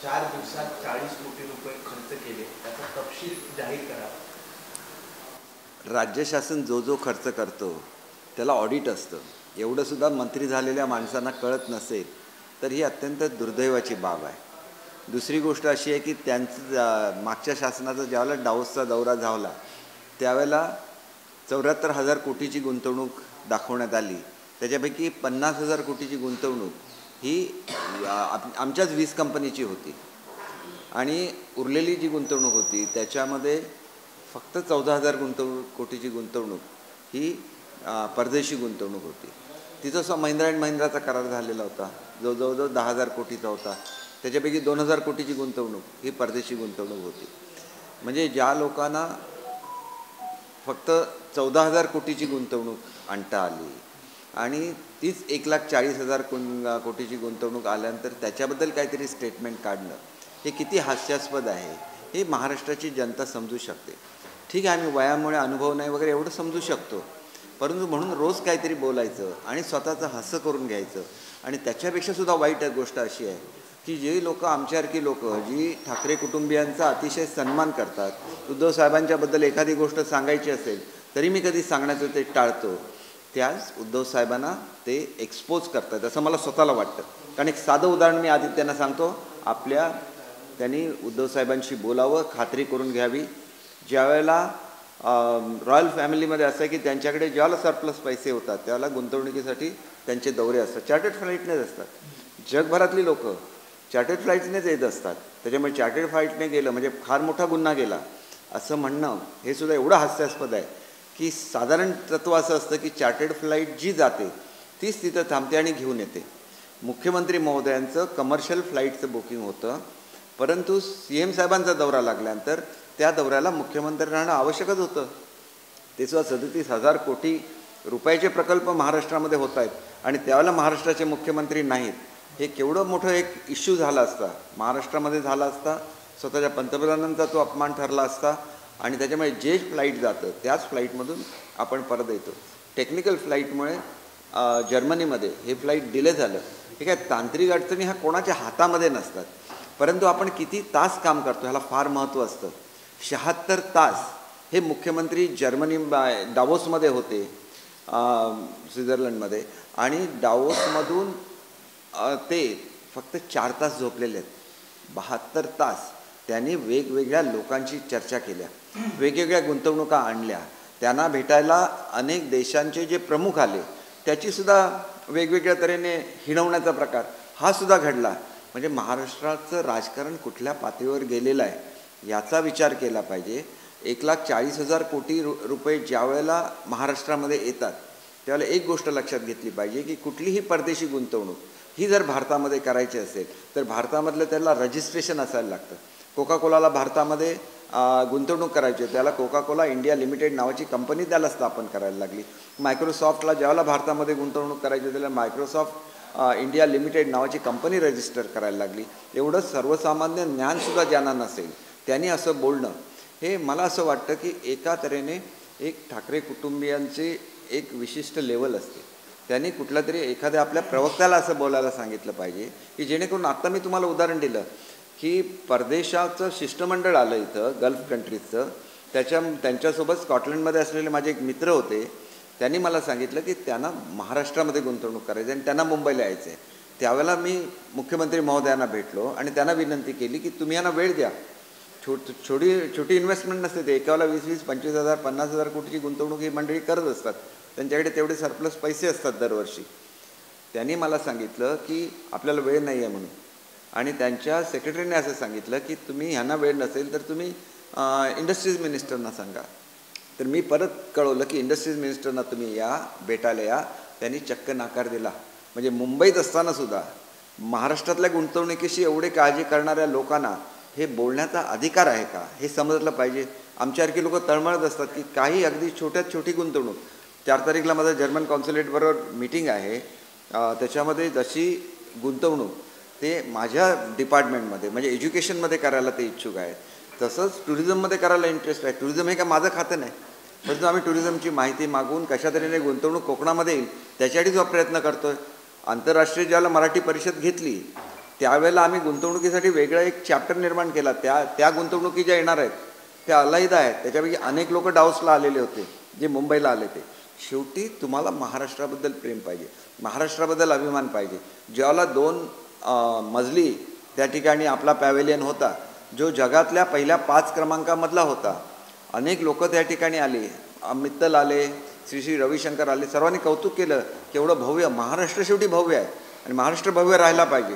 4 दिवसात 40 कोटी रुपये खर्च केले, त्याचा तपशील जाहीर करा. राज्य शासन जो जो खर्च करतो त्याला ऑडिट असतं. एवढं सुद्धा मंत्री झालेल्या माणसांना कळत नसेल तर ही अत्यंत दुर्दैवाची बाब आहे. दुसरी गोष्ट अशी आहे की त्यांचं मागच्या शासनाचा ज्यावेळेला डावोसचा दौरा झाला त्यावेळेला 74,000 कोटीची गुंतवणूक दाखवण्यात आली. त्याच्यापैकी 50,000 कोटीची गुंतवणूक ही आमच्याच 20 कंपनीची होती आणि उरलेली जी गुंतवणूक होती त्याच्यामध्ये फक्त 14,000 कोटीची गुंतवणूक ही परदेशी गुंतवणूक होती. तिथं महिंद्रा अँड महिंद्राचा करार झालेला होता जो जवळजवळ 10,000 कोटीचा होता. त्याच्यापैकी 2,000 कोटीची गुंतवणूक ही परदेशी गुंतवणूक होती. म्हणजे ज्या लोकांना फक्त 14,000 कोटीची गुंतवणूक आणता आली आणि तीच 1,40,000 कोटीची गुंतवणूक आल्यानंतर त्याच्याबद्दल काहीतरी स्टेटमेंट काढणं हे किती हास्यास्पद आहे हे महाराष्ट्राची जनता समजू शकते. ठीक आहे, आम्ही वयामुळे अनुभव नाही वगैरे एवढं समजू शकतो, परंतु म्हणून रोज काहीतरी बोलायचं आणि स्वतःचं हसं करून घ्यायचं. आणि त्याच्यापेक्षा सुद्धा वाईट गोष्ट अशी आहे की जे लोक आमच्यासारखी लोक जी ठाकरे कुटुंबियांचा अतिशय सन्मान करतात, उद्धव साहेबांच्याबद्दल एखादी गोष्ट सांगायची असेल तरी मी कधी सांगण्याचं ते टाळतो, त्याच उद्धव साहेबांना ते एक्सपोज करतात असं मला स्वतःला वाटतं. कारण एक साधं उदाहरण मी आधी त्यांना सांगतो. त्यांनी उद्धव साहेबांशी बोलावं, खात्री करून घ्यावी. ज्यावेळेला रॉयल फॅमिलीमध्ये असं आहे की त्यांच्याकडे ज्यावेळेला सरप्लस पैसे होतात त्यावेळेला गुंतवणुकीसाठी त्यांचे दौरे असतात, चार्टर्ड फ्लाईटनेच असतात. जगभरातली लोक चार्टर्ड फ्लाईट्सनेच येत असतात. त्याच्यामुळे चार्टर्ड फ्लाईटने गेलं म्हणजे फार मोठा गुन्हा गेला असं म्हणणं हे सुद्धा एवढं हास्यास्पद आहे की साधारण तत्त्व असं असतं की चार्टर्ड फ्लाईट जी जाते तीच तिथं थांबते आणि घेऊन येते. मुख्यमंत्री महोदयांचं कमर्शियल फ्लाईटचं बुकिंग होतं, परंतु CM साहेबांचा दौरा लागल्यानंतर त्या दौऱ्याला मुख्यमंत्री राहणं आवश्यकच होतं. ते सुद्धा 37,000 कोटी रुपयाचे प्रकल्प महाराष्ट्रामध्ये होत आहेत आणि त्यावेळेला महाराष्ट्राचे मुख्यमंत्री नाहीत. हे केवढं मोठं एक इश्यू झाला असता, महाराष्ट्रामध्ये झाला असता, स्वतःच्या पंतप्रधानांचा तो अपमान ठरला असता. आणि त्याच्यामुळे जे फ्लाईट जातं त्याच फ्लाईटमधून आपण परत येतो. टेक्निकल फ्लाईटमुळे जर्मनीमध्ये हे फ्लाईट डिले झालं. हे काय तांत्रिक अडचणी ह्या कोणाच्या हातामध्ये नसतात, परंतु आपण किती तास काम करतो ह्याला फार महत्त्व असतं. 76 तास हे मुख्यमंत्री जर्मनी डावोसमध्ये होते स्वित्झर्लंडमध्ये आणि डावोसमधून ते फक्त 4 तास झोपलेले आहेत. 72 तास त्यांनी वेगवेगळ्या लोकांची चर्चा केल्या, वेगवेगळ्या गुंतवणुका आणल्या, त्यांना भेटायला अनेक देशांचे जे प्रमुख आले त्याचीसुद्धा वेगवेगळ्या तऱ्हेने हिणवण्याचा प्रकार हा सुद्धा घडला. म्हणजे महाराष्ट्राचं राजकारण कुठल्या पातळीवर गेलेलं आहे याचा विचार केला पाहिजे. 1,40,000 कोटी रुपये ज्या वेळेला महाराष्ट्रामध्ये येतात त्यावेळेला एक गोष्ट लक्षात घेतली पाहिजे की कुठलीही परदेशी गुंतवणूक ही जर भारतामध्ये करायची असेल तर भारतामधलं त्याला रजिस्ट्रेशन असायला लागतं. कोका कोलाला भारतामध्ये गुंतवणूक करायची त्याला कोका कोला इंडिया लिमिटेड नावाची कंपनी त्याला स्थापन करायला लागली. मायक्रोसॉफ्टला ज्यावेळेला भारतामध्ये गुंतवणूक करायची त्याला मायक्रोसॉफ्ट इंडिया लिमिटेड नावाची कंपनी रजिस्टर करायला लागली. एवढं सर्वसामान्य ज्ञानसुद्धा ज्यांना नसेल त्यांनी असं बोलणं हे मला असं वाटतं की एका तऱ्हेने एक ठाकरे कुटुंबियांची एक विशिष्ट लेवल असते. त्यांनी कुठल्या तरी एखाद्या आपल्या प्रवक्त्याला असं बोलायला सांगितलं पाहिजे की जेणेकरून आत्ता मी तुम्हाला उदाहरण दिलं की परदेशाचं शिष्टमंडळ आलं इथं गल्फ कंट्रीजचं. त्यांच्यासोबत स्कॉटलंडमध्ये असलेले माझे एक मित्र होते. त्यांनी मला सांगितलं की त्यांना महाराष्ट्रामध्ये गुंतवणूक करायची आणि त्यांना मुंबईला यायचं आहे. त्यावेळेला मी मुख्यमंत्री महोदयांना भेटलो आणि त्यांना विनंती केली की तुम्ही यांना वेळ द्या. छोटी इन्व्हेस्टमेंट नसते, ते एकाला 20,000, 25,000, 50,000 कोटीची गुंतवणूक ही मंडळी करत असतात. त्यांच्याकडे तेवढे सरप्लस पैसे असतात दरवर्षी. त्यांनी मला सांगितलं की आपल्याला वेळ नाही आहे म्हणून. आणि त्यांच्या सेक्रेटरीने असं सांगितलं की तुम्ही ह्यांना वेळ नसेल तर तुम्ही इंडस्ट्रीज मिनिस्टरना सांगा. तर मी परत कळवलं की इंडस्ट्रीज मिनिस्टरना तुम्ही या, भेटायला या. त्यांनी चक्क नकार दिला. म्हणजे मुंबईत असतानासुद्धा महाराष्ट्रातल्या गुंतवणुकीशी एवढे काळजी करणाऱ्या लोकांना हे बोलण्याचा अधिकार आहे का हे समजलं पाहिजे. आमच्यासारखी लोक तळमळत असतात की काही अगदी छोट्यात छोटी गुंतवणूक. 4 तारीखला माझं जर्मन कॉन्सुलेटबरोबर मीटिंग आहे, त्याच्यामध्ये जशी गुंतवणूक ते माझ्या डिपार्टमेंटमध्ये म्हणजे एज्युकेशनमध्ये करायला ते इच्छुक आहेत, तसंच टुरिझममध्ये करायला इंटरेस्ट आहे. टुरिझम हे का माझं खातं नाही, परंतु आम्ही टुरिझमची माहिती मागून कशा तऱ्हेने गुंतवणूक कोकणामध्ये येईल त्याच्यासाठी जो प्रयत्न करतो आहे. आंतरराष्ट्रीय ज्याला मराठी परिषद घेतली त्यावेळेला आम्ही गुंतवणुकीसाठी वेगळा एक चॅप्टर निर्माण केला. त्या गुंतवणुकी ज्या येणार आहेत त्या अलहिदा आहेत. त्याच्यापैकी अनेक लोक डाऊसला आलेले होते जे मुंबईला आले ते. शेवटी तुम्हाला महाराष्ट्राबद्दल प्रेम पाहिजे, महाराष्ट्राबद्दल अभिमान पाहिजे. ज्याला 2 मजली त्या ठिकाणी आपला पॅव्हेलियन होता जो जगातल्या पहिल्या 5 क्रमांकामधला होता. अनेक लोक त्या ठिकाणी आले, मित्तल आले, श्री रविशंकर आले, सर्वांनी कौतुक केलं की एवढं भव्य महाराष्ट्र शेवटी भव्य आहे आणि महाराष्ट्र भव्य राहायला पाहिजे.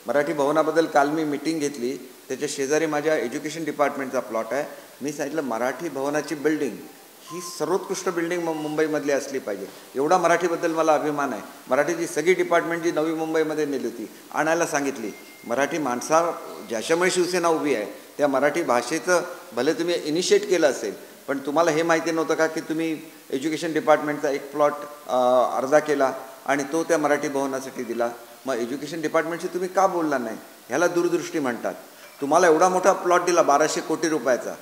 मराठी भवनाबद्दल काल मी मीटिंग घेतली, त्याच्या शेजारी माझ्या एज्युकेशन डिपार्टमेंटचा प्लॉट आहे. मी सांगितलं मराठी भवनाची बिल्डिंग ही सर्वोत्कृष्ट बिल्डिंग मुंबईमधली असली पाहिजे. एवढा मराठीबद्दल मला अभिमान आहे. मराठीची सगळी डिपार्टमेंट जी नवी मुंबईमध्ये नेली होती आणायला सांगितली. मराठी माणसा ज्याच्यामुळे शिवसेना उभी आहे त्या मराठी भाषेचं भले तुम्ही इनिशिएट केलं असेल, पण तुम्हाला हे माहिती नव्हतं का की तुम्ही एज्युकेशन डिपार्टमेंटचा एक प्लॉट अर्धा केला आणि तो त्या मराठी भवनासाठी दिला. मग एज्युकेशन डिपार्टमेंटशी तुम्ही का बोलला नाही? ह्याला दूरदृष्टी म्हणतात. तुम्हाला एवढा मोठा प्लॉट दिला 1200 कोटी रुपयाचा.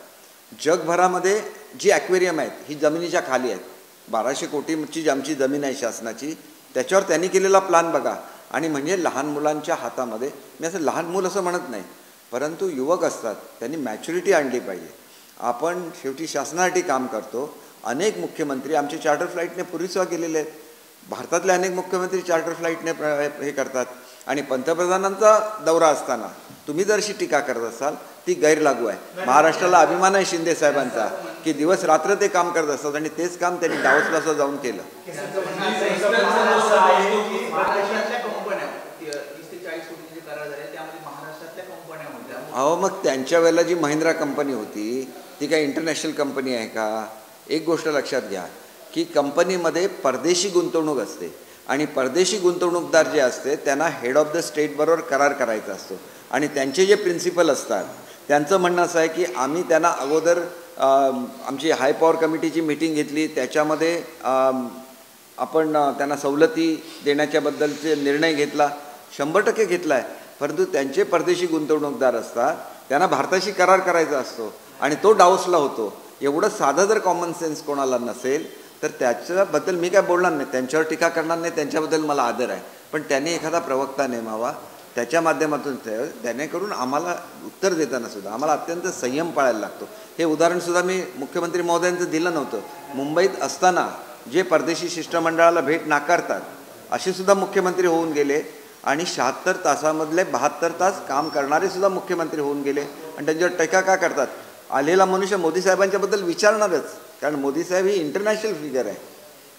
जगभरामध्ये जी ॲक्वेरियम आहेत ही जमिनीच्या खाली आहेत. 1200 कोटीची आमची जमीन आहे शासनाची, त्याच्यावर त्यांनी केलेला प्लॅन बघा. आणि म्हणजे लहान मुलांच्या हातामध्ये, मी असं लहान मूल असं म्हणत नाही, परंतु युवक असतात, त्यांनी मॅच्युरिटी आणली पाहिजे. आपण शेवटी शासनासाठी काम करतो. अनेक मुख्यमंत्री आमचे चार्टर फ्लाईटने पूर्वीसुद्धा गेलेले आहेत. भारतातले अनेक मुख्यमंत्री चार्टर फ्लाईटने हे करतात. आणि पंतप्रधानांचा दौरा असताना तुम्ही जर अशी टीका करत असाल ती गैरलागू आहे. महाराष्ट्राला अभिमान आहे शिंदे साहेबांचा की दिवस रात्र ते काम करत असतात आणि तेच काम त्यांनी डावसला सुद्धा जाऊन केलं. अहो मग त्यांच्या वेळेला जी महिंद्रा कंपनी होती ती काय इंटरनॅशनल कंपनी आहे का? एक गोष्ट लक्षात घ्या की कंपनीमध्ये परदेशी गुंतवणूक असते आणि परदेशी गुंतवणूकदार जे असते त्यांना हेड ऑफ द स्टेटबरोबर करार करायचा असतो. आणि त्यांचे जे प्रिन्सिपल असतात त्यांचं म्हणणं असं आहे की आम्ही त्यांना अगोदर आमची हाय पॉवर कमिटीची मीटिंग घेतली, त्याच्यामध्ये आपण त्यांना सवलती देण्याच्याबद्दलचे निर्णय घेतला, 100% घेतला आहे. परंतु त्यांचे परदेशी गुंतवणूकदार असतात त्यांना भारताशी करार करायचा असतो आणि तो डावसला होतो. एवढं साधं जर कॉमन सेन्स कोणाला नसेल तर त्याच्याबद्दल मी काय बोलणार नाही, त्यांच्यावर टीका करणार नाही, त्यांच्याबद्दल मला आदर आहे. पण त्यांनी एखादा प्रवक्ता नेमावा त्याच्या माध्यमातून जेणेकरून आम्हाला उत्तर देताना सुद्धा आम्हाला अत्यंत संयम पाळायला लागतो. हे उदाहरणसुद्धा मी मुख्यमंत्री महोदयांचं दिलं नव्हतं. मुंबईत असताना जे परदेशी शिष्टमंडळाला भेट नाकारतात असे सुद्धा मुख्यमंत्री होऊन गेले आणि 76 तासामधले 72 तास काम करणारे सुद्धा मुख्यमंत्री होऊन गेले. आणि त्यांच्यावर टीका का करतात? आलेला मनुष्य मोदी साहेबांच्याबद्दल विचारणारच, कारण मोदी साहेब ही इंटरनॅशनल फिगर आहे.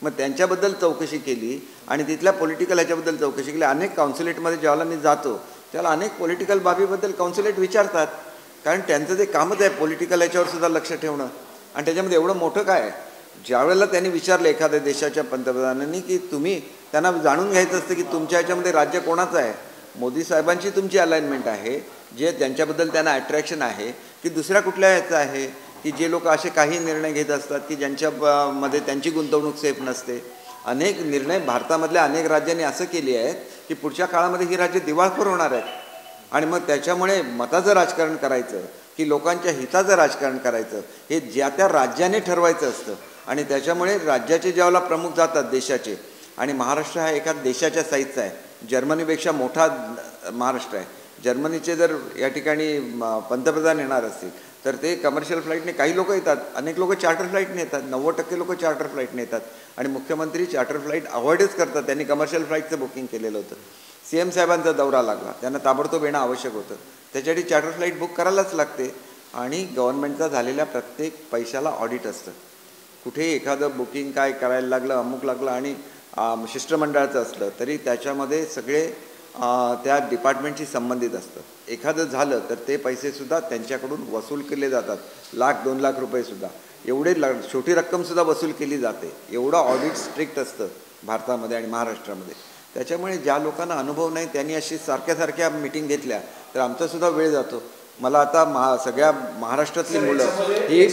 मग त्यांच्याबद्दल चौकशी केली आणि तिथल्या पॉलिटिकल ह्याच्याबद्दल चौकशी केली. अनेक काउन्सिलेटमध्ये ज्यावेळेला मी जातो त्याला अनेक पॉलिटिकल बाबीबद्दल काउन्सिलेट विचारतात, कारण त्यांचं ते कामच आहे पॉलिटिकल ह्याच्यावर सुद्धा लक्ष ठेवणं. आणि त्याच्यामध्ये एवढं मोठं काय आहे, ज्यावेळेला त्यांनी विचारलं एखाद्या देशाच्या पंतप्रधानांनी की तुम्ही त्यांना जाणून घ्यायचं असतं की तुमच्या ह्याच्यामध्ये राज्य कोणाचं आहे, मोदी साहेबांची तुमची अलाइनमेंट आहे जे त्यांच्याबद्दल त्यांना अट्रॅक्शन आहे की दुसऱ्या कुठल्या ह्याचं आहे, की जे लोक असे काही निर्णय घेत असतात की ज्यांच्यामध्ये त्यांची गुंतवणूक सेफ नसते. अनेक निर्णय भारतामधल्या अनेक राज्यांनी असं केली आहेत की पुढच्या काळामध्ये ही राज्य दिवाळखोर होणार आहेत. आणि मग त्याच्यामुळे मताचं राजकारण करायचं की लोकांच्या हिताचं राजकारण करायचं हे ज्या त्या राज्याने ठरवायचं असतं. आणि त्याच्यामुळे राज्याचे ज्यावेळेला प्रमुख जातात देशाचे, आणि महाराष्ट्र हा एका देशाच्या साईजचा आहे, जर्मनीपेक्षा मोठा महाराष्ट्र आहे. जर्मनीचे जर या ठिकाणी पंतप्रधान येणार असतील तर ते कमर्शियल फ्लाईटने, काही लोक येतात, अनेक लोक चार्टर फ्लाईटने येतात, 90% लोक चार्टर फ्लाईटने येतात. आणि मुख्यमंत्री चार्टर फ्लाईट अवॉइडच करतात. त्यांनी कमर्शियल फ्लाईटचं बुकिंग केलेलं होतं. CM साहेबांचा दौरा लागला, त्यांना ताबडतोब येणं आवश्यक होतं, त्याच्यासाठी चार्टर फ्लाईट बुक करायलाच लागते. आणि गव्हर्नमेंटचा झालेल्या प्रत्येक पैशाला ऑडिट असतं. कुठेही एखादं बुकिंग काय करायला लागलं, अमुक लागलं आणि शिष्टमंडळाचं असलं तरी त्याच्यामध्ये सगळे त्या डिपार्टमेंटशी संबंधित असतं. एखादं झालं तर ते पैसेसुद्धा त्यांच्याकडून वसूल केले जातात, 1,00,000-2 लाख रुपयेसुद्धा, एवढे छोटी रक्कमसुद्धा वसूल केली जाते. एवढं ऑडिट स्ट्रिक्ट असतं भारतामध्ये आणि महाराष्ट्रामध्ये. त्याच्यामुळे ज्या लोकांना अनुभव नाही त्यांनी अशी सारख्या मीटिंग घेतल्या तर आमचासुद्धा वेळ जातो. मला आता सगळ्या महाराष्ट्रातली मुलं ही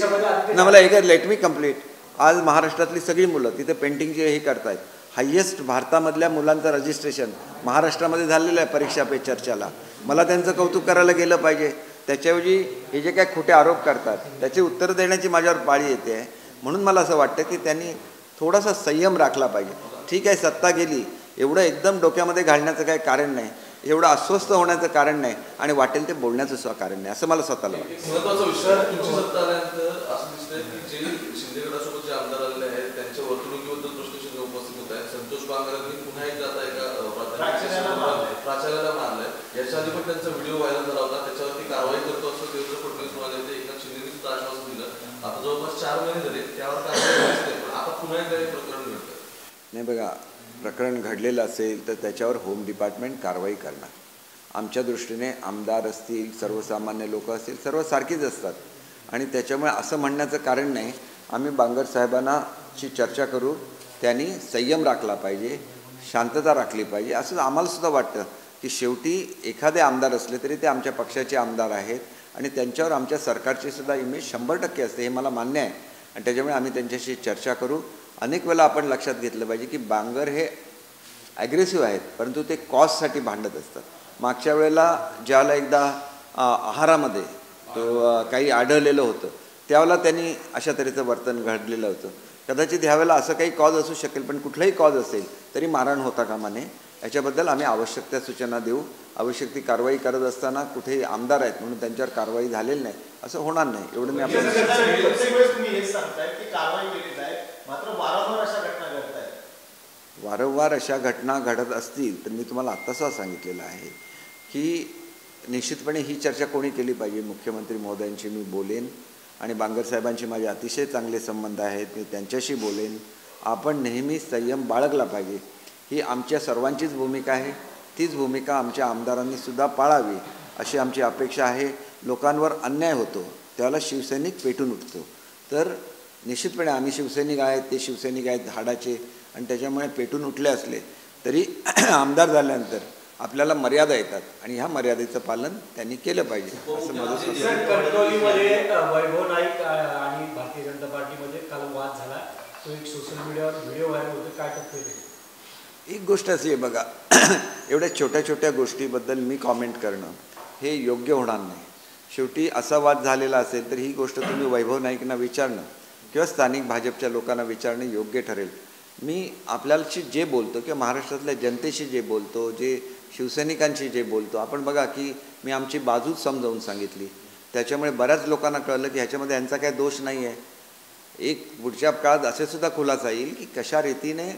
ना, मला एक लेट मी कंप्लीट, आज महाराष्ट्रातली सगळी मुलं तिथे पेंटिंगचे हे करतायत. हायेस्ट भारतामधल्या मुलांचं रजिस्ट्रेशन महाराष्ट्रामध्ये झालेलं आहे परीक्षा पे चर्चाला. मला त्यांचं कौतुक करायला गेलं पाहिजे. त्याच्याऐवजी हे जे काय खोटे आरोप करतात त्याचे उत्तर देण्याची माझ्यावर पाळी येते आहे. म्हणून मला असं वाटतं की त्यांनी थोडासा संयम राखला पाहिजे. ठीक आहे, सत्ता गेली, एवढं एकदम डोक्यामध्ये घालण्याचं काही कारण नाही. एवढं अस्वस्थ होण्याचं कारण नाही आणि वाटेल ते बोलण्याचं सुद्धा कारण नाही, असं मला स्वतःला वाटतं. महत्त्वाचा विषय तुमची सत्ता आल्यानंतर असं दिसतंय की जे शिंदे गटासोबत जे आमदार आलेले आहेत त्यांच्या वर्तणुकीबद्दल प्रश्न उपस्थित होत आहेत. संतोष बांगरांनी पुन्हा एकदा आता एका प्राचार्याला मारलंय. याच्या आधी पण त्यांचा व्हिडिओ व्हायरल झाला होता, त्याच्यावरती कारवाई करतो असं देवेंद्र फडणवीस म्हणाले होते. एकनाथ शिंदेनी सुद्धा आश्वासन दिलं. आता जवळपास 4 महिने झाले त्यावर कारवाई दिसते, पण आता पुन्हा एकदा हे प्रकरण घडतं. नाही बघा, प्रकरण घडलेलं असेल तर त्याच्यावर होम डिपार्टमेंट कारवाई करणार. आमच्या दृष्टीने आमदार असतील, सर्वसामान्य लोक असतील, सर्व सारखीच असतात आणि त्याच्यामुळे असं म्हणण्याचं कारण नाही. आम्ही बांगर साहेबांनाची चर्चा करू, त्यांनी संयम राखला पाहिजे, शांतता राखली पाहिजे, असं आम्हाला सुद्धा वाटतं की शेवटी एखादे आमदार असले तरी ते आमच्या पक्षाचे आमदार आहेत आणि त्यांच्यावर आमच्या सरकारची सुद्धा इमेज 100% असते, हे मला मान्य आहे आणि त्याच्यामुळे आम्ही त्यांच्याशी चर्चा करू. अनेक वेळा आपण लक्षात घेतलं पाहिजे की बांगर हे ॲग्रेसिव्ह आहेत, परंतु ते कॉजसाठी भांडत असतात. मागच्या वेळेला ज्यावेळेला एकदा आहारामध्ये तो काही आढळलेलं होतं त्यावेळेला त्यांनी अशा तऱ्हेचं वर्तन घडलेलं होतं. कदाचित ह्यावेळेला असं काही कॉज असू शकेल, पण कुठलाही कॉज असेल तरी मारहाण होता कामा नये. याच्याबद्दल आम्ही आवश्यक त्या सूचना देऊ. आवश्यक ती कारवाई करत असताना कुठेही आमदार आहेत म्हणून त्यांच्यावर कारवाई झालेली नाही असं होणार नाही, एवढं मी आपण वारंवार अशा घटना घडत असतील तर मी तुम्हाला आत्ताच सांगितलेलं आहे की निश्चितपणे ही चर्चा कोणी केली पाहिजे. मुख्यमंत्री महोदयांशी मी बोलेन आणि बांगर साहेबांशी माझे अतिशय चांगले संबंध आहेत, मी त्यांच्याशी बोलेन. आपण नेहमी संयम बाळगला पाहिजे, ही आमच्या सर्वांचीच भूमिका आहे. तीच भूमिका आमच्या आमदारांनीसुद्धा पाळावी अशी आमची अपेक्षा आहे. लोकांवर अन्याय होतो त्याला शिवसैनिक पेटून उठतो, तर निश्चितपणे आम्ही शिवसैनिक आहेत, ते शिवसैनिक आहेत हाडाचे आणि त्याच्यामुळे पेटून उठले असले तरी आमदार झाल्यानंतर आपल्याला मर्यादा येतात आणि ह्या मर्यादेचं पालन त्यांनी केलं पाहिजे असं माझं कणकवलीमध्ये वैभव नाईक आणि भारतीय जनता पार्टीमध्ये काल वाद झाला, तो एक सोशल मीडियावर व्हिडिओ व्हायरल होतो, काय टप्पे ते? एक गोष्ट अशी आहे बघा, एवढ्या छोट्या छोट्या गोष्टीबद्दल मी कॉमेंट करणं हे योग्य होणार नाही. शेवटी असा वाद झालेला असेल तर ही गोष्ट तुम्ही वैभव नाईकांना विचारणं किंवा स्थानिक भाजपच्या लोकांना विचारणं योग्य ठरेल. मी आपल्याशी जे बोलतो किंवा महाराष्ट्रातल्या जनतेशी जे बोलतो, जे शिवसैनिकांशी जे बोलतो, आपण बघा की मी आमची बाजूच समजावून सांगितली, त्याच्यामुळे बऱ्याच लोकांना कळलं की ह्याच्यामध्ये यांचा काही दोष नाही आहे. एक पुढच्या काळात असे सुद्धा खुलासा येईल की कशा रीतीने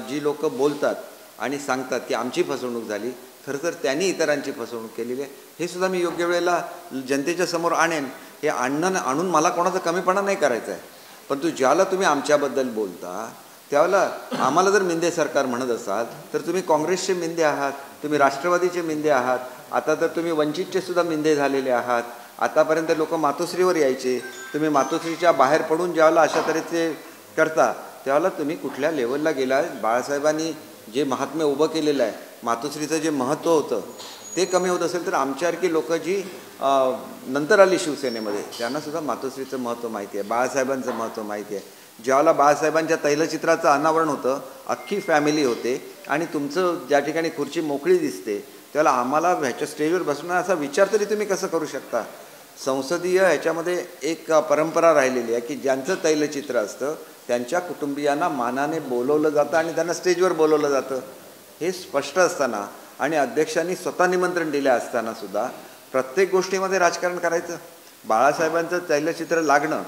जी लोक बोलतात आणि सांगतात की आमची फसवणूक झाली, खरं तर त्यांनी इतरांची फसवणूक केलेली आहे, हे सुद्धा मी योग्य वेळेला जनतेच्या समोर आणेन. हे आणून मला कोणाचा कमीपणा नाही करायचा आहे, परंतु ज्याला तुम्ही आमच्याबद्दल बोलता त्यावेळेला आम्हाला जर मिंदे सरकार म्हणत असाल तर तुम्ही काँग्रेसचे मिंदे आहात, तुम्ही राष्ट्रवादीचे मिंदे आहात, आता तर तुम्ही वंचितचे सुद्धा मिंदे झालेले आहात. आतापर्यंत लोक मातोश्रीवर यायचे, तुम्ही मातोश्रीच्या बाहेर पडून ज्यावेळेला अशा तऱ्हेचे करता त्यावेळेला तुम्ही कुठल्या लेवलला गेला. बाळासाहेबांनी जे महात्म्य उभं केलेलं आहे, मातोश्रीचं जे महत्त्व होतं ते कमी होत असेल तर आमच्यासारखी लोक जी नंतर आली शिवसेनेमध्ये त्यांनासुद्धा मातोश्रीचं महत्त्व माहिती आहे, बाळासाहेबांचं महत्त्व माहिती आहे. ज्यावेळेला बाळासाहेबांच्या तैलचित्राचं अनावरण होतं, अख्खी फॅमिली होते आणि तुमचं ज्या ठिकाणी खुर्ची मोकळी दिसते त्याला आम्हाला ह्याच्या स्टेजवर बसणं असा विचार तरी तुम्ही कसं करू शकता. संसदीय ह्याच्यामध्ये एक परंपरा राहिलेली आहे की ज्यांचं तैलचित्र असतं त्यांच्या कुटुंबियांना मानाने बोलवलं जातं आणि त्यांना स्टेजवर बोलवलं जातं. हे स्पष्ट असताना आणि अध्यक्षांनी स्वतः निमंत्रण दिले असतानासुद्धा प्रत्येक गोष्टीमध्ये राजकारण करायचं. बाळासाहेबांचं तैलचित्र लागणं,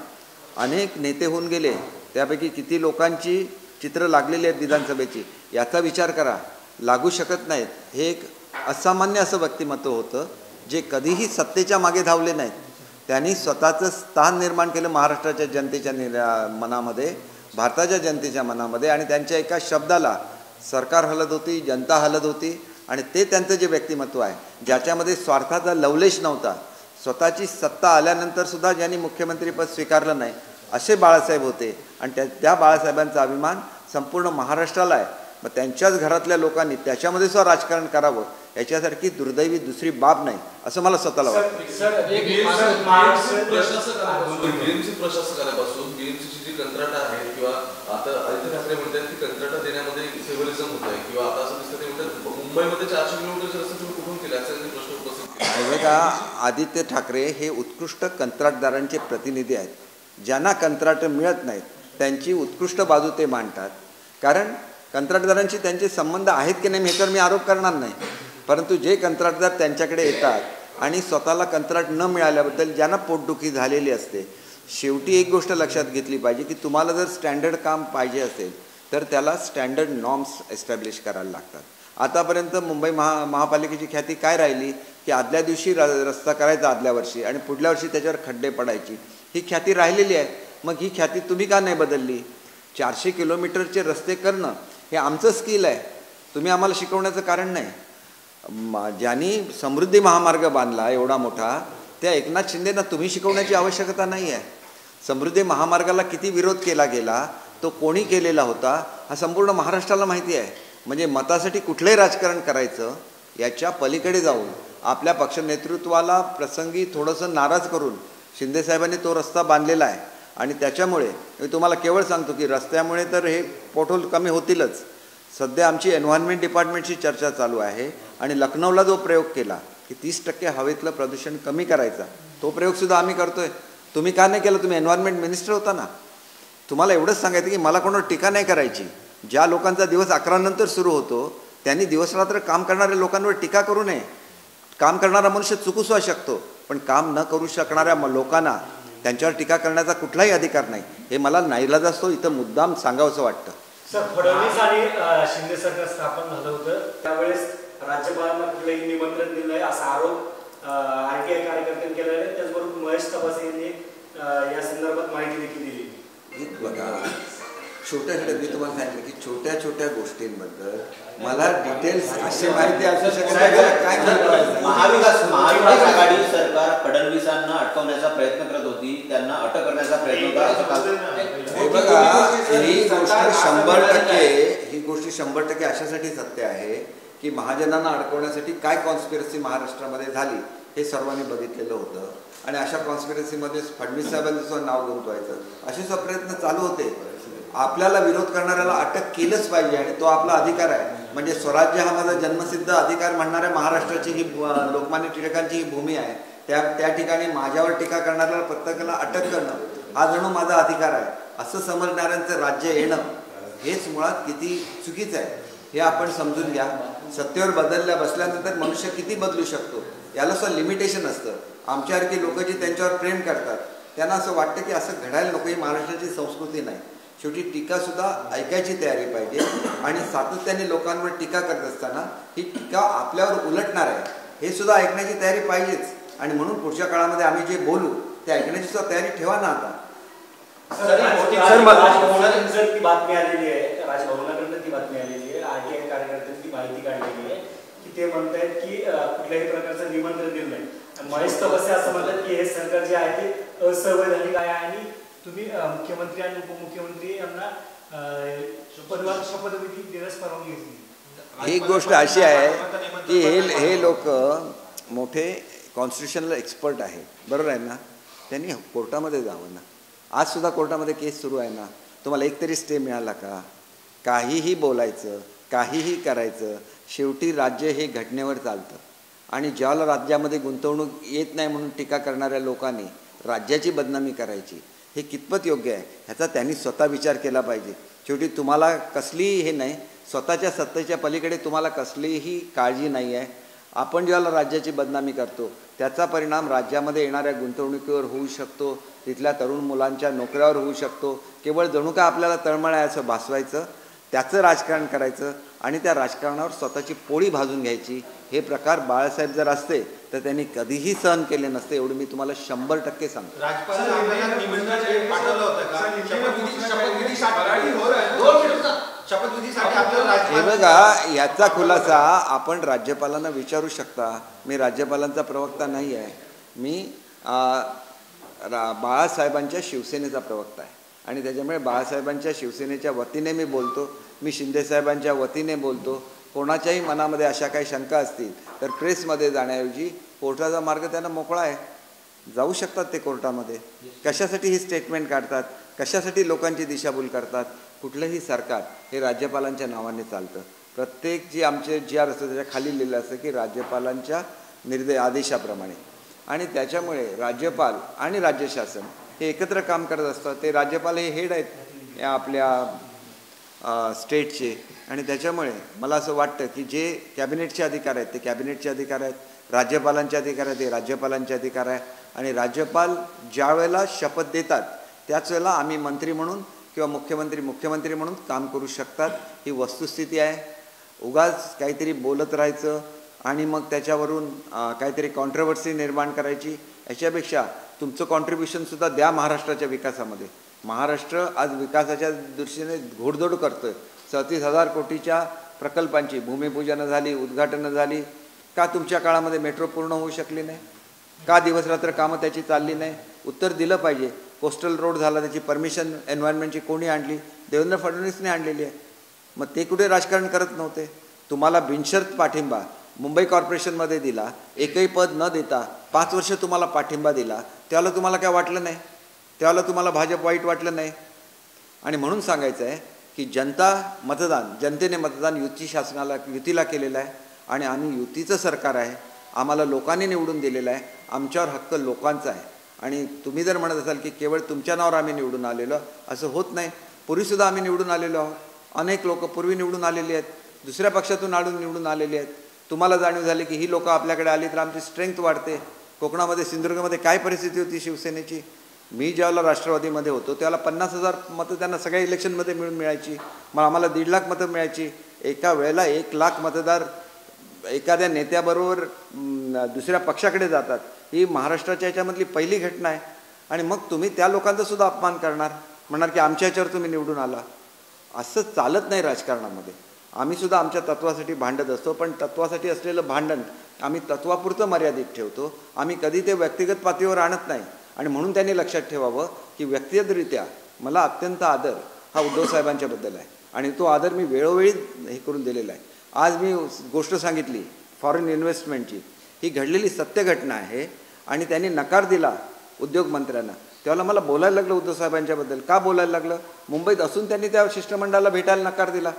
अनेक नेते होऊन गेले, त्यापैकी किती लोकांची चित्र लागलेली आहेत विधानसभेची, याचा विचार करा. लागू शकत नाहीत. हे एक असामान्य असं व्यक्तिमत्व होतं जे कधीही सत्तेच्या मागे धावले नाहीत. त्यांनी स्वतःचं स्थान निर्माण केलं महाराष्ट्राच्या जनतेच्या मनामध्ये, भारताच्या जनतेच्या मनामध्ये आणि त्यांच्या एका शब्दाला सरकार हलत होती, जनता हलत होती आणि ते त्यांचं जे व्यक्तिमत्व आहे ज्याच्यामध्ये स्वार्थाचा लवलेश नव्हता. स्वतःची सत्ता आल्यानंतरसुद्धा ज्यांनी मुख्यमंत्रीपद स्वीकारलं नाही असे बाळासाहेब होते आणि त्या बाळासाहेबांचा अभिमान संपूर्ण महाराष्ट्राला आहे. मग त्यांच्याच घरातल्या लोकांनी त्याच्यामध्ये सुद्धा राजकारण करावं याच्यासारखी दुर्दैवी दुसरी बाब नाही असं मला स्वतःला वाटतं. प्रशासकापासून बीएमसीची जी कंत्राट आहे किंवा आता आदित्य ठाकरे म्हणतात की कंत्राट देण्यामध्ये फेव्हरिझम होत आहे किंवा आता असं दिसतं ते म्हणतात मुंबईमध्ये 400 किलोमीटरचे रस्ते तुम्ही कुठून केले असा प्रश्न उपस्थित केला. बघा, आदित्य ठाकरे हे उत्कृष्ट कंत्राटदारांचे प्रतिनिधी आहेत. ज्यांना कंत्राट मिळत नाहीत त्यांची उत्कृष्ट बाजू ते मांडतात. कारण कंत्राटदारांशी त्यांचे संबंध आहेत की नाही ह्याच्यावर मी आरोप करणार नाही, परंतु जे कंत्राटदार त्यांच्याकडे येतात आणि स्वतःला कंत्राट न मिळाल्याबद्दल ज्यांना पोटदुखी झालेली असते, शेवटी एक गोष्ट लक्षात घेतली पाहिजे की तुम्हाला जर स्टँडर्ड काम पाहिजे असेल तर त्याला स्टँडर्ड नॉर्म्स एस्टॅब्लिश करायला लागतात. आतापर्यंत मुंबई महापालिकेची ख्याती काय राहिली की आदल्या दिवशी रस्ता करायचा आदल्या वर्षी आणि पुढल्या वर्षी त्याच्यावर खड्डे पडायची, ही ख्याती राहिलेली आहे. मग ही ख्याती तुम्ही का नाही बदलली? 400 किलोमीटरचे रस्ते करणं हे आमचं स्किल आहे, तुम्ही आम्हाला शिकवण्याचं कारण नाही. ज्यांनी समृद्धी महामार्ग बांधला एवढा मोठा, त्या एकनाथ शिंदेंना तुम्ही शिकवण्याची आवश्यकता नाही आहे. समृद्धी महामार्गाला किती विरोध केला गेला, तो कोणी केलेला होता, हा संपूर्ण महाराष्ट्राला माहिती आहे. म्हणजे मतासाठी कुठलंही राजकारण करायचं याच्या पलीकडे जाऊन आपल्या पक्ष नेतृत्वाला प्रसंगी थोडंसं नाराज करून शिंदेसाहेबांनी तो रस्ता बांधलेला आहे. आणि त्याच्यामुळे मी तुम्हाला केवळ सांगतो की रस्त्यामुळे तर हे पोटहोल कमी होतीलच. सध्या आमची एन्व्हायरमेंट डिपार्टमेंटची चर्चा चालू आहे आणि लखनौला जो प्रयोग केला की 30% हवेतलं प्रदूषण कमी करायचा, तो प्रयोगसुद्धा आम्ही करतो आहे. तुम्ही का नाही केलं? तुम्ही एन्व्हायरमेंट मिनिस्टर होता ना. तुम्हाला एवढंच सांगायचं की मला कोणावर टीका नाही करायची. ज्या लोकांचा दिवस 11 नंतर सुरू होतो त्यांनी दिवसरात्र काम करणाऱ्या लोकांवर टीका करू नये. काम करणारा मनुष्य चुकूसुद्धा शकतो, पण काम न करू शकणाऱ्या लोकांना त्यांच्यावर टीका करण्याचा कुठलाही अधिकार नाही. हे मला नाईलाज असतो इथं मुद्दाम सांगावंसं वाटतं. सर, फडणवीस आणि शिंदे सरकार स्थापन झालं होतं त्यावेळेस राज्यपालांना कुठलंही निमंत्रण दिलं आहे असा आरोप RTI कार्यकर्त्यांनी केला आहे. त्याचबरोबर महेश तपासे यांनी या संदर्भात माहिती देखील दिली. बघा, छोट्या मी तुम्हाला सांगितलं की छोट्या छोट्या गोष्टींबद्दल मला डिटेल्स अशी माहिती असू शकत काय. महाविकास आघाडी सरकार फडणवीसांना अटकवण्याचा प्रयत्न करत होती, त्यांना अटक करण्याचा प्रयत्न होता. बघा, ही गोष्ट 100% अशासाठी सत्य आहे की महाजनांना अडकवण्यासाठी काय कॉन्स्पिरसी महाराष्ट्रामध्ये झाली हे सर्वांनी बघितलेलं होतं. आणि अशा कॉन्स्पिरसीमध्ये फडणवीस साहेबांचं सुद्धा नाव गुंतवायचं असे सुद्धा प्रयत्न चालू होते. आपल्याला विरोध करणाऱ्याला अटक केलंच पाहिजे आणि तो आपला अधिकार आहे. म्हणजे स्वराज्य हा माझा जन्मसिद्ध अधिकार म्हणणाऱ्या महाराष्ट्राची ही लोकमान्य टिळकांची ही भूमी आहे. त्या ठिकाणी माझ्यावर टीका करणाऱ्याला प्रत्येकाला अटक करणं हा जणू माझा अधिकार आहे असं समजणाऱ्यांचं राज्य येणं हेच मुळात किती चुकीचं आहे हे आपण समजून घ्या. सत्तेवर बसल्यानंतर मनुष्य किती बदलू शकतो याला सुद्धा लिमिटेशन असतं. आमच्यासारखी लोक जी त्यांच्यावर प्रेम करतात त्यांना असं वाटतं की असं घडायला नको, ही महाराष्ट्राची संस्कृती नाही. शेवटी टीकासुद्धा ऐकायची तयारी पाहिजे आणि सातत्याने लोकांवर टीका करत असताना ही टीका आपल्यावर उलटणार आहे हे सुद्धा ऐकण्याची तयारी पाहिजेच. आणि म्हणून पुढच्या काळामध्ये आम्ही जे बोलू ते ऐकण्याची सुद्धा तयारी ठेवा ना. आता राजभवनाकडून ती बातमी आलेली आहे, राजभवनाकडून ती बातमी आलेली आहे, RTI कार्यकर्त्यांनी ती माहिती काढलेली आहे की ते म्हणतात की कुठल्याही प्रकारचं निमंत्रण दिलं नाही. महेश तपासे असं म्हणतात की हे सरकार जे आहे ते असंवैधानिक आहे आणि तुम्ही मुख्यमंत्री आणि उपमुख्यमंत्री यांना शपथविधी देण्यास परवानगी घेतली. एक गोष्ट अशी आहे की हे लोक मोठे कॉन्स्टिट्यूशनल एक्सपर्ट आहे, बरोबर आहे ना. त्यांनी कोर्टामध्ये जावं ना. आज सुद्धा कोर्टामध्ये केस सुरू आहे ना. तुम्हाला एकतरी स्टे मिळाला का? काहीही बोलायचं, काहीही करायचं, शेवटी राज्य हे घटनेवर चालतं. आणि ज्याला राज्यामध्ये गुंतवणूक येत नाही म्हणून टीका करणाऱ्या लोकांनी राज्याची बदनामी करायची हे कितपत योग्य आहे ह्याचा त्यांनी स्वतः विचार केला पाहिजे. शेवटी तुम्हाला कसलीही हे नाही, स्वतःच्या सत्तेच्या पलीकडे तुम्हाला कसलीही काळजी नाही आहे. आपण ज्याला राज्याची बदनामी करतो त्याचा परिणाम राज्यामध्ये येणाऱ्या गुंतवणुकीवर होऊ शकतो, तिथल्या तरुण मुलांच्या नोकऱ्यावर होऊ शकतो. केवळ जणू का आपल्याला तळमळ आहे असं भासवायचं, त्याचं राजकारण करायचं आणि त्या राजकारणावर स्वतःची पोळी भाजून घ्यायची. हे प्रकार बाळासाहेब जर असते तर त्यांनी कधीही सहन केले नसते, एवढं मी तुम्हाला 100% सांगतो. हे बघा, याचा खुलासा आपण राज्यपालांना विचारू शकता. मी राज्यपालांचा प्रवक्ता नाही आहे, मी बाळासाहेबांच्या शिवसेनेचा प्रवक्ता आहे आणि त्याच्यामुळे बाळासाहेबांच्या शिवसेनेच्या वतीने मी बोलतो. मी शिंदेसाहेबांच्या वतीने बोलतो. कोणाच्याही मनामध्ये अशा काही शंका असतील तर प्रेसमध्ये जाण्याऐवजी कोर्टाचा मार्ग त्यांना मोकळा आहे, जाऊ शकतात ते कोर्टामध्ये. कशासाठी ही स्टेटमेंट काढतात, कशासाठी लोकांची दिशाभूल करतात? कुठलंही सरकार हे राज्यपालांच्या नावाने चालतं. प्रत्येक जी आमचे जी आर असतं त्याच्या खाली लिहिलं असतं की राज्यपालांच्या आदेशाप्रमाणे. आणि त्याच्यामुळे राज्यपाल आणि राज्य शासन हे एकत्र काम करत असतात. ते राज्यपाल हे हेड आहेत आपल्या स्टेटचे, आणि त्याच्यामुळे मला असं वाटतं की जे कॅबिनेटचे अधिकार आहेत ते कॅबिनेटचे अधिकार आहेत, राज्यपालांचे अधिकार आहेत ते राज्यपालांचे अधिकार आहे, आणि राज्यपाल ज्या वेळेला शपथ देतात त्याच वेळेला आम्ही मंत्री म्हणून किंवा मुख्यमंत्री म्हणून काम करू शकतात. ही वस्तुस्थिती आहे. उगाच काहीतरी बोलत राहायचं आणि मग त्याच्यावरून काहीतरी कॉन्ट्रोवर्सी निर्माण करायची, याच्यापेक्षा तुमचं कॉन्ट्रीब्युशनसुद्धा द्या महाराष्ट्राच्या विकासामध्ये. महाराष्ट्र आज विकासाच्या दृष्टीने घोडदौड करतो आहे. 37,000 कोटीच्या प्रकल्पांची भूमिपूजनं झाली, उद्घाटनं झाली. का तुमच्या काळामध्ये मेट्रो पूर्ण होऊ शकली नाही? का दिवसरात्र कामं त्याची चालली नाही? उत्तर दिलं पाहिजे. कोस्टल रोड झाला, त्याची परमिशन एन्व्हायरमेंटची कोणी आणली? देवेंद्र फडणवीसने आणलेली आहे. मग ते कुठे राजकारण करत नव्हते? तुम्हाला बिनशर्त पाठिंबा मुंबई कॉर्पोरेशनमध्ये दिला, एकही पद न देता 5 वर्ष तुम्हाला पाठिंबा दिला, त्यावेळेला तुम्हाला काय वाटलं नाही? त्यावेळेला तुम्हाला भाजप वाईट वाटलं नाही? आणि म्हणून सांगायचं आहे की जनतेने मतदान युतीला केलेलं आहे, आणि आम्ही युतीचं सरकार आहे. आम्हाला लोकांनी निवडून दिलेलं आहे. आमच्यावर हक्क लोकांचा आहे. आणि तुम्ही जर म्हणत असाल की केवळ तुमच्या नावावर आम्ही निवडून आलेलो, असं होत नाही. पूर्वीसुद्धा आम्ही निवडून आलेलो आहोत. अनेक लोक पूर्वी निवडून आलेली आहेत, दुसऱ्या पक्षातून निवडून आलेली आहेत. तुम्हाला जाणीव झाली की ही लोकं आपल्याकडे आली तर आमची स्ट्रेंथ वाढते. कोकणामध्ये सिंधुदुर्गमध्ये काय परिस्थिती होती शिवसेनेची? मी ज्यावेळेला राष्ट्रवादीमध्ये होतो त्यावेळेला 50,000 मतं त्यांना सगळ्या इलेक्शनमध्ये मिळायची. मग आम्हाला 1.5 लाख मतं मिळायची. एका वेळेला 1 लाख मतदार एखाद्या नेत्याबरोबर दुसऱ्या पक्षाकडे जातात. ही महाराष्ट्राच्या याच्यामधली पहिली घटना आहे. आणि मग तुम्ही त्या लोकांचा सुद्धा अपमान करणार, म्हणणार की आमच्या याच्यावर तुम्ही निवडून आला. असं चालत नाही राजकारणामध्ये. आम्ही सुद्धा आमच्या तत्वासाठी भांडत असतो, पण तत्वासाठी असलेलं भांडण आम्ही तत्वापुरतं मर्यादित ठेवतो. आम्ही कधी ते व्यक्तिगत पातळीवर आणत नाही. आणि म्हणून त्यांनी लक्षात ठेवावं की व्यक्तिगतरित्या मला अत्यंत आदर हा उद्धव साहेबांच्याबद्दल आहे, आणि तो आदर मी वेळोवेळी हे करून दिलेला आहे. आज मी गोष्ट सांगितली फॉरेन इन्व्हेस्टमेंटची, ही घडलेली सत्य घटना आहे. आणि त्यांनी नकार दिला उद्योगमंत्र्यांना, त्यावेळेला मला बोलायला लागलं उद्धव साहेबांच्याबद्दल. का बोलायला लागलं? मुंबईत असून त्यांनी त्या शिष्टमंडळाला भेटायला नकार दिला.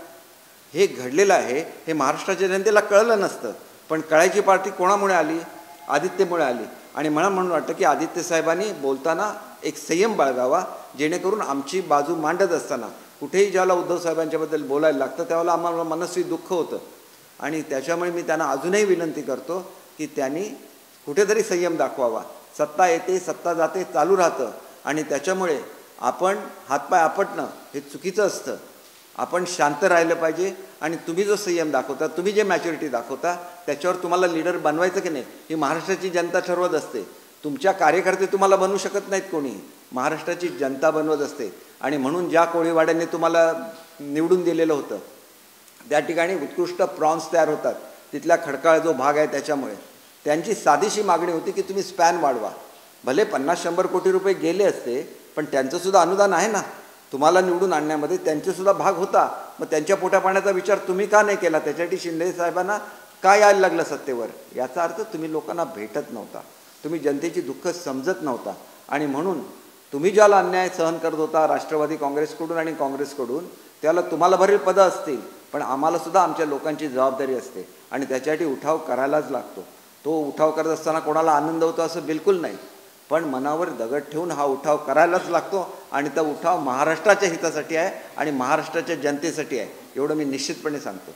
हे घडलेलं आहे. हे महाराष्ट्राच्या जनतेला कळलं नसतं, पण कळायची पार्टी कोणामुळे आली? आदित्यमुळे आली. आणि मला म्हणून वाटतं की आदित्य साहेबांनी बोलताना एक संयम बाळगावा, जेणेकरून आमची बाजू मांडत असताना कुठेही ज्याला उद्धव साहेबांच्याबद्दल बोलायला लागतं त्यावेळेला आम्हाला मनस्वी दुःख होतं. आणि त्याच्यामुळे मी त्यांना अजूनही विनंती करतो की त्यांनी कुठेतरी संयम दाखवावा. सत्ता येते, सत्ता जाते, चालू राहतं. आणि त्याच्यामुळे आपण हातपाय आपटणं हे चुकीचं असतं. आपण शांत राहिलं पाहिजे. आणि तुम्ही जो संयम दाखवता, तुम्ही जे मॅच्युरिटी दाखवता, त्याच्यावर तुम्हाला लीडर बनवायचं की नाही ही महाराष्ट्राची जनता ठरवत असते. तुमच्या कार्यकर्ते तुम्हाला बनवू शकत नाहीत कोणी, महाराष्ट्राची जनता बनवत असते. आणि म्हणून ज्या कोळीवाड्याने तुम्हाला निवडून दिलेलं होतं त्या ठिकाणी उत्कृष्ट प्रॉन्स तयार होतात. तिथला खडकाळ जो भाग आहे त्याच्यामुळे त्यांची साधीशी मागणी होती की तुम्ही स्पॅन वाढवा. भले 50-100 कोटी रुपये गेले असते, पण त्यांचंसुद्धा अनुदान आहे ना तुम्हाला निवडून आणण्यामध्ये, त्यांचेसुद्धा भाग होता. मग त्यांच्या पोटापाण्याचा विचार तुम्ही का नाही केला? त्याच्यासाठी शिंदे साहेबांना का यायला लागलं सत्तेवर? याचा अर्थ तुम्ही लोकांना भेटत नव्हता, तुम्ही जनतेची दुःख समजत नव्हता. आणि म्हणून तुम्ही ज्याला अन्याय सहन करत होता राष्ट्रवादी काँग्रेसकडून आणि काँग्रेसकडून, त्याला तुम्हाला भरील पदं असतील, पण आम्हालासुद्धा आमच्या लोकांची जबाबदारी असते. आणि त्याच्यासाठी उठाव करायलाच लागतो. तो उठाव करत असताना कोणाला आनंद होतो असं बिलकुल नाही, पण मनावर दगड ठेवून हा उठाव करायलाच लागतो. आणि तो उठाव महाराष्ट्राच्या हितासाठी आहे आणि महाराष्ट्राच्या जनतेसाठी आहे, एवढं मी निश्चितपणे सांगतो.